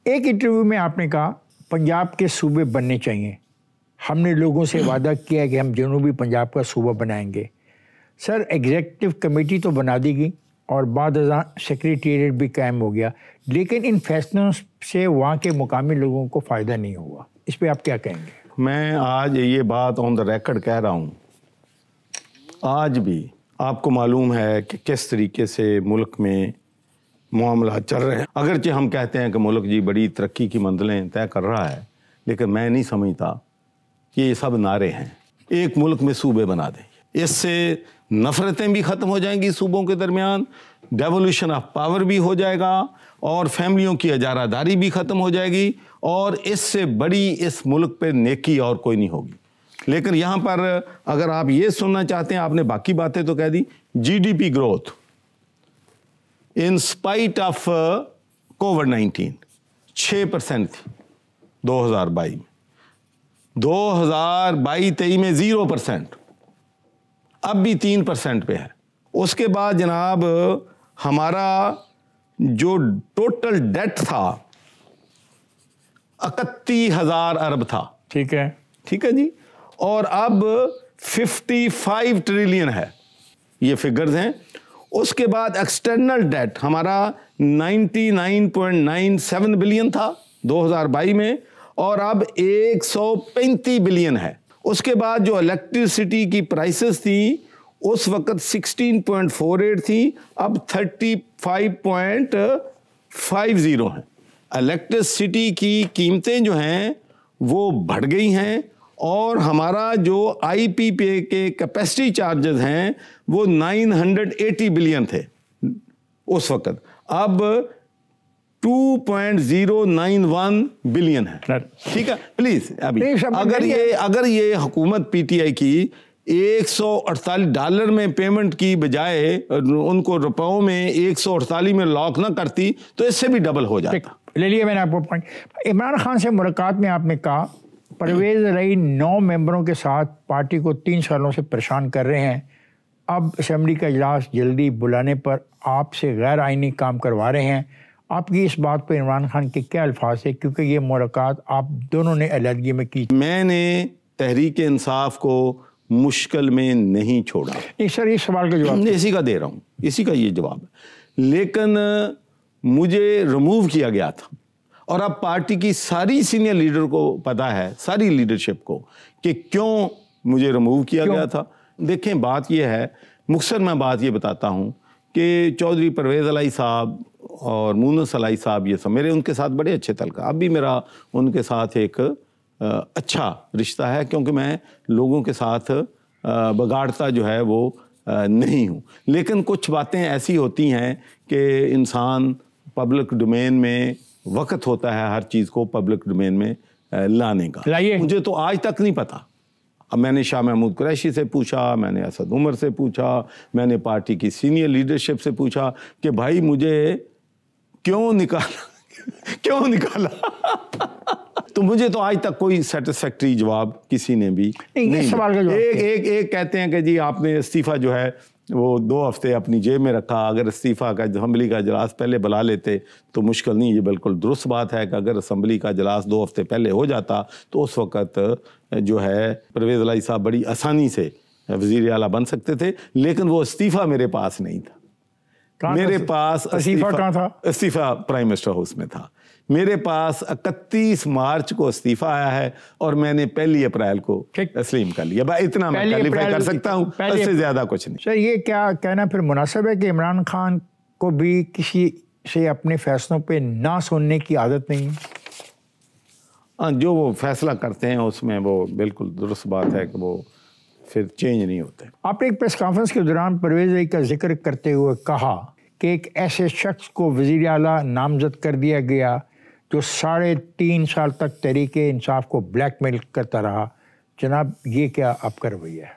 ایک انٹرویو میں آپ نے کہا پنجاب کے صوبے بننے چاہیے، ہم نے لوگوں سے وعدہ کیا کہ ہم جنوبی پنجاب کا صوبہ بنائیں گے۔ سر ایگزیکٹو کمیٹی تو بنا دی گئی اور بعد ازاں سیکریٹریٹ بھی قائم ہو گیا، لیکن ان فیصلوں سے وہاں کے مقامی لوگوں کو فائدہ نہیں ہوا، اس پہ آپ کیا کہیں گے؟ میں آج یہ بات آن دا ریکارڈ کہہ رہا ہوں، آج بھی آپ کو معلوم ہے کہ کس طریقے سے ملک میں معاملات چل رہے ہیں۔ اگرچہ ہم کہتے ہیں کہ ملک جی بڑی ترقی کی منزلیں طے کر رہا ہے، لیکن میں نہیں سمجھتا کہ یہ سب نعرے ہیں۔ ایک ملک میں صوبے بنا دیں، اس سے نفرتیں بھی ختم ہو جائیں گی صوبوں کے درمیان، ڈیولیوشن آف پاور بھی ہو جائے گا اور فیملیوں کی اجارہ داری بھی ختم ہو جائے گی، اور اس سے بڑی اس ملک پہ نیکی اور کوئی نہیں ہوگی۔ لیکن یہاں پر اگر آپ یہ سننا چاہتے ہیں، آپ نے باقی باتیں تو کہہ دی، G D P growth in spite of کووڈ-19 6% تھی 2022 میں، 2022-23 میں 0%، اب بھی 3% پہ ہے۔ اس کے بعد جناب ہمارا جو ٹوٹل ڈیٹ تھا 31,000 ارب تھا، ٹھیک ہے جی، اور اب 55 ٹریلین ہے، یہ فگرز ہیں۔ اس کے بعد ایکسٹرنل ڈیٹ ہمارا 99.97 بلین تھا 2022 میں، اور اب 135 بلین ہے۔ اس کے بعد جو الیکٹریسٹی کی پرائسز تھی اس وقت 16.48 تھی، اب 35.50 ہیں۔ الیکٹریسٹی کی قیمتیں جو ہیں وہ بڑھ گئی ہیں، اور ہمارا جو آئی پی پی کے کیپیسٹی چارجز ہیں وہ 980 بلین تھے اس وقت، اب 2.091 بلین ہے۔ ٹھیک ہے، پلیز ابھی اگر یہ حکومت پی ٹی آئی کی $148 میں پیمنٹ کی بجائے ان کو روپوں میں 148 میں لاک نہ کرتی تو اس سے بھی ڈبل ہو جاتا۔ لے لیے میں نے آپ کو پوائنٹ۔ عمران خان سے ملاقات میں آپ نے کہا پرویز رئی 9 ممبروں کے ساتھ پارٹی کو 3 سالوں سے پریشان کر رہے ہیں، اب اسمبلی کا اجلاس جلدی بلانے پر آپ سے غیر آئینی کام کروا رہے ہیں۔ آپ کی اس بات پہ عمران خان کے کیا الفاظ ہے، کیونکہ یہ ملاقات آپ دونوں نے علیحدگی میں کی؟ میں نے تحریک انصاف کو مشکل میں نہیں چھوڑا۔ سر اس سوال کا جواب اسی کا دے رہا ہوں، اسی کا یہ جواب ہے، لیکن مجھے ریموو کیا گیا تھا، اور اب پارٹی کی ساری سینئر لیڈر کو پتا ہے، ساری لیڈرشپ کو، کہ کیوں مجھے ریموو کیا گیا تھا۔ دیکھیں بات یہ ہے، مختصر میں بات یہ بتاتا ہوں کہ چودھری پرویز علائی صاحب اور مونس علائی صاحب یہ سب میرے ان کے ساتھ بڑے اچھے تعلق، اب بھی میرا ان کے ساتھ ایک اچھا رشتہ ہے، کیونکہ میں لوگوں کے ساتھ بگاڑتا جو ہے وہ نہیں ہوں۔ لیکن کچھ باتیں ایسی ہوتی ہیں کہ انسان پبلک ڈومین میں وقت ہوتا ہے ہر چیز کو پبلک ڈومین میں لانے کا۔ مجھے تو آج تک نہیں پتا، اب میں نے شاہ محمود قریشی سے پوچھا، میں نے اسد عمر سے پوچھا، میں نے پارٹی کی سینئر لیڈرشپ سے پوچھا کہ بھائی مجھے کیوں نکالا تو مجھے تو آج تک کوئی سیٹسفیکٹری جواب کسی نے بھی نہیں۔ ایک کہتے ہیں کہ جی آپ نے استعفیٰ جو ہے وہ 2 ہفتے اپنی جیب میں رکھا، اگر استعفیٰ کا اسمبلی کا اجلاس پہلے بلا لیتے تو مشکل نہیں۔ یہ بالکل درست بات ہے کہ اگر اسمبلی کا اجلاس 2 ہفتے پہلے ہو جاتا تو اس وقت جو ہے پرویز علائی صاحب بڑی آسانی سے وزیر اعلیٰ بن سکتے تھے، لیکن وہ استعفیٰ میرے پاس نہیں تھا۔ میرے پاس استعفیٰ پرائم منسٹر ہاؤس میں تھا۔ میرے پاس 31 مارچ کو استعفیٰ آیا ہے اور میں نے 1 اپریل کو تسلیم کر لیا۔ اتنا میں کوالیفائی کر سکتا ہوں، اس سے زیادہ کچھ نہیں۔ سر یہ کیا کہنا پھر مناسب ہے کہ عمران خان کو بھی کسی سے اپنے فیصلوں پہ نہ سننے کی عادت نہیں ہے؟ ہاں، جو وہ فیصلہ کرتے ہیں اس میں وہ بالکل درست بات ہے کہ وہ پھر چینج نہیں ہوتے۔ آپ نے ایک پریس کانفرنس کے دوران پرویز رئی کا ذکر کرتے ہوئے کہا کہ ایک ایسے شخص کو وزیر اعلیٰ نامزد کر دیا گیا جو 3.5 سال تک تحریک انصاف کو بلیک میل کرتا رہا۔ جناب یہ کیا آپ کا رویہ ہے؟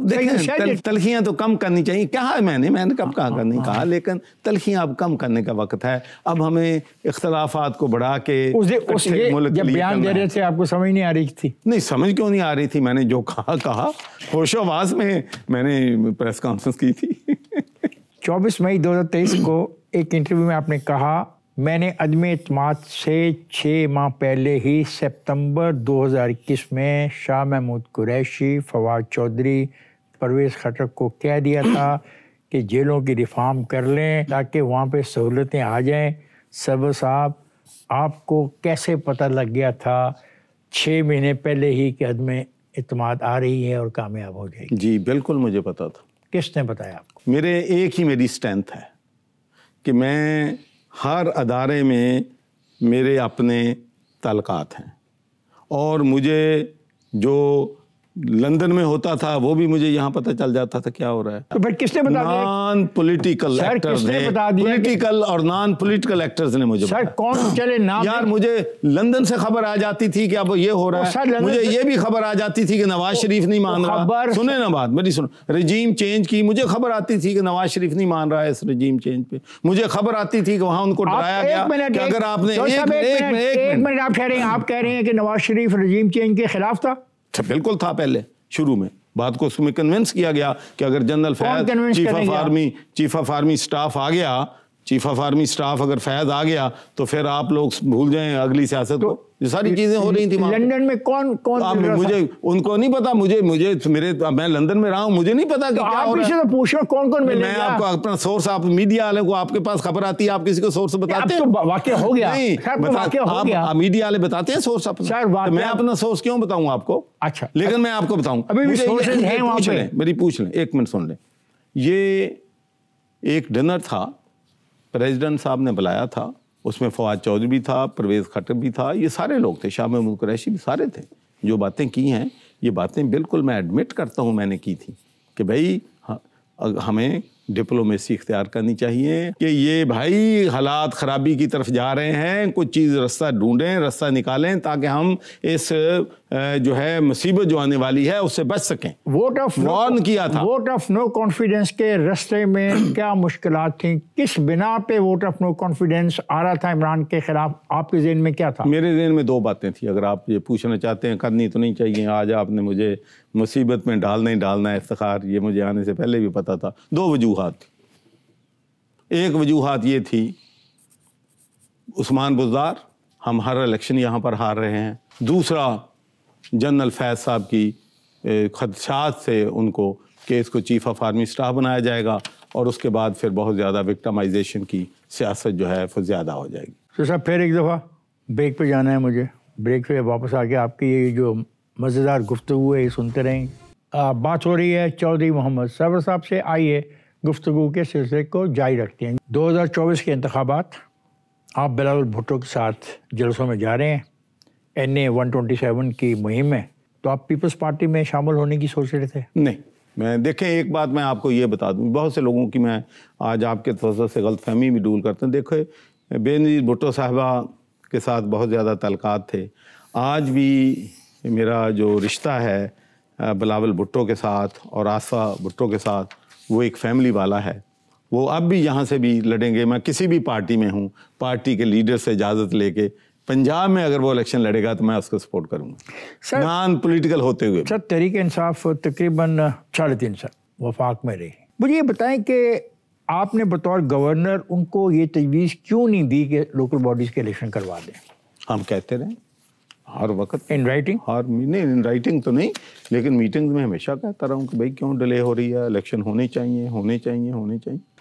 دیکھیں تلخیاں تو کم کرنی چاہیے، کہا میں نے کب کہا نہیں کہا، لیکن تلخیاں اب کم کرنے کا وقت ہے۔ اب ہمیں اختلافات کو بڑھا کے جب بیان دے رہے تھے آپ کو سمجھ نہیں آ رہی تھی؟ نہیں، سمجھ کیوں نہیں آ رہی تھی؟ میں نے جو کہا ہوش و آواز میں نے پریس کانفرنس کی تھی۔ 24 مئی 2023 کو ایک انٹرویو میں آپ نے کہا میں نے عدم اعتماد سے 6 ماہ پہلے ہی سپتمبر 2021 میں شاہ محمود قریشی، فواد چودھری، پرویز خٹک کو کہہ دیا تھا کہ جیلوں کی ریفارم کر لیں تاکہ وہاں پہ سہولتیں آ جائیں۔ سرور صاحب، آپ کو کیسے پتہ لگ گیا تھا 6 مہینے پہلے ہی کہ عدم اعتماد آ رہی ہے اور کامیاب ہو جائے گی؟ جی بالکل مجھے پتا تھا۔ کس نے بتایا آپ کو؟ میری اسٹرینتھ ہے کہ میں ہر ادارے میں میرے اپنے تعلقات ہیں، اور مجھے جو لندن میں ہوتا تھا وہ بھی مجھے یہاں پتہ چل جاتا تھا کیا ہو رہا ہے۔ تو پھر کس نے بتا دیا؟ نان پولیٹیکل ایکٹرز نے، پولیٹیکل اور نان پولیٹیکل ایکٹرز نے مجھے سر کون چلے نام؟ یار مجھے لندن سے خبر آ جاتی تھی کہ اب یہ ہو رہا ہے، مجھے یہ بھی خبر آ جاتی تھی کہ نواز شریف نہیں مان رہا۔ سنیں نا بات میری، سنو، رجیم چینج کی مجھے خبر آتی تھی کہ نواز شریف نہیں مان رہا ہے اس رجیم چینج پہ، مجھے خبر آتی تھی کہ وہاں ان کو ڈرایا گیا کہ اگر آپ نے ایک منٹ آپ کہہ رہے ہیں کہ نواز شریف رجیم چینج کے خلاف تھا؟ بالکل تھا، پہلے شروع میں بات کو اس میں کنونس کیا گیا کہ اگر general Faiz chief of army staff آ گیا، چیف آف آرمی اسٹاف اگر فیض آ گیا تو پھر آپ لوگ بھول جائیں اگلی سیاست کو۔ یہ ساری چیزیں ہو رہی تھیں لندن میں۔ کون مجھے ان کو نہیں پتا، میں لندن میں رہا ہوں، مجھے نہیں پتا کہ کیا ہو رہا ہے۔ پوچھو کون ملے گا؟ میں آپ کو اپنا سورس، آپ میڈیا والے کو آپ کے پاس خبر آتی ہے، آپ کسی کو سورس بتاتے ہیں؟ واقعہ ہو گیا، آپ میڈیا والے بتاتے ہیں سورس اپنا، میں اپنا سورس کیوں بتاؤں آپ کو؟ اچھا، لیکن میں آپ کو بتاؤں، میری پوچھ لیں، 1 منٹ سن لیں۔ یہ ایک ڈنر تھا، پریزیڈنٹ صاحب نے بلایا تھا، اس میں فواد چودھری بھی تھا، پرویز خٹک بھی تھا، یہ سارے لوگ تھے، شاہ محمود قریشی بھی، سارے تھے۔ جو باتیں کی ہیں یہ باتیں بالکل میں ایڈمٹ کرتا ہوں میں نے کی تھی کہ بھائی ہمیں ڈپلومیسی اختیار کرنی چاہیے کہ یہ بھائی حالات خرابی کی طرف جا رہے ہیں، کچھ چیز رستہ ڈھونڈیں، رستہ نکالیں تاکہ ہم اس جو ہے مصیبت جو آنے والی ہے اس سے بچ سکیں۔ وارن کیا تھا۔ ووٹ آف نو کانفیڈنس کے رستے میں کیا مشکلات تھیں؟ کس بنا پہ ووٹ آف نو کانفیڈنس آ رہا تھا عمران کے خلاف؟ آپ کے ذہن میں کیا تھا؟ میرے ذہن میں 2 باتیں تھیں، اگر آپ یہ پوچھنا چاہتے ہیں، کرنی تو نہیں چاہیے، آج آپ نے مجھے مصیبت میں ڈالنا ہے افتخار، یہ مجھے آنے سے پہلے بھی پتا تھا۔ 2 وجوہات تھی۔ ایک وجوہات یہ تھی عثمان بزدار، ہم ہر الیکشن یہاں پر ہار رہے ہیں۔ دوسرا جنرل فیض صاحب کی خدشات سے ان کو کہ اس کو چیف آف آرمی اسٹاف بنایا جائے گا، اور اس کے بعد پھر بہت زیادہ وکٹمائزیشن کی سیاست جو ہے پھر زیادہ ہو جائے گی۔ تو صاحب پھر ایک دفعہ بریک پہ جانا ہے مجھے، بریک پہ واپس آ کے آپ کی یہ جو مزیدار گفتگو ہے یہ سنتے رہیں۔ بات ہو رہی ہے چودھری محمد سرور صاحب سے، آئیے گفتگو کے سلسلے کو جاری رکھتے ہیں۔ 2024 کے انتخابات، آپ بلاول بھٹو کے ساتھ جلسوں میں جا رہے ہیں، NA 127 کی مہم میں، تو آپ پیپلز پارٹی میں شامل ہونے کی سوچ رہے تھے؟ نہیں، میں دیکھیں ایک بات میں آپ کو یہ بتا دوں، بہت سے لوگوں کی میں آج آپ کے توسط سے غلط فہمی بھی دور کرتا ہوں۔ دیکھیں بے نظیر بھٹو صاحبہ کے ساتھ بہت زیادہ تعلقات تھے، آج بھی میرا جو رشتہ ہے بلاول بھٹو کے ساتھ اور آصفہ بھٹو کے ساتھ وہ ایک فیملی والا ہے۔ وہ اب بھی یہاں سے بھی لڑیں گے، میں کسی بھی پارٹی میں ہوں، پارٹی کے لیڈر سے اجازت لے کے پنجاب میں اگر وہ الیکشن لڑے گا تو میں اس کو سپورٹ کروں گا، نان پولیٹیکل ہوتے ہوئے۔ سر تحریک انصاف تقریباً 3.5 سال وفاق میں رہی، مجھے یہ بتائیں کہ آپ نے بطور گورنر ان کو یہ تجویز کیوں نہیں دی کہ لوکل باڈیز کے الیکشن کروا دیں؟ ہم کہتے رہے ہر وقت، ان رائٹنگ؟ نہیں ان رائٹنگ تو نہیں، لیکن میٹنگز میں ہمیشہ کہتا رہا ہوں کہ بھائی کیوں ڈیلے ہو رہی ہے، الیکشن ہونے چاہیے۔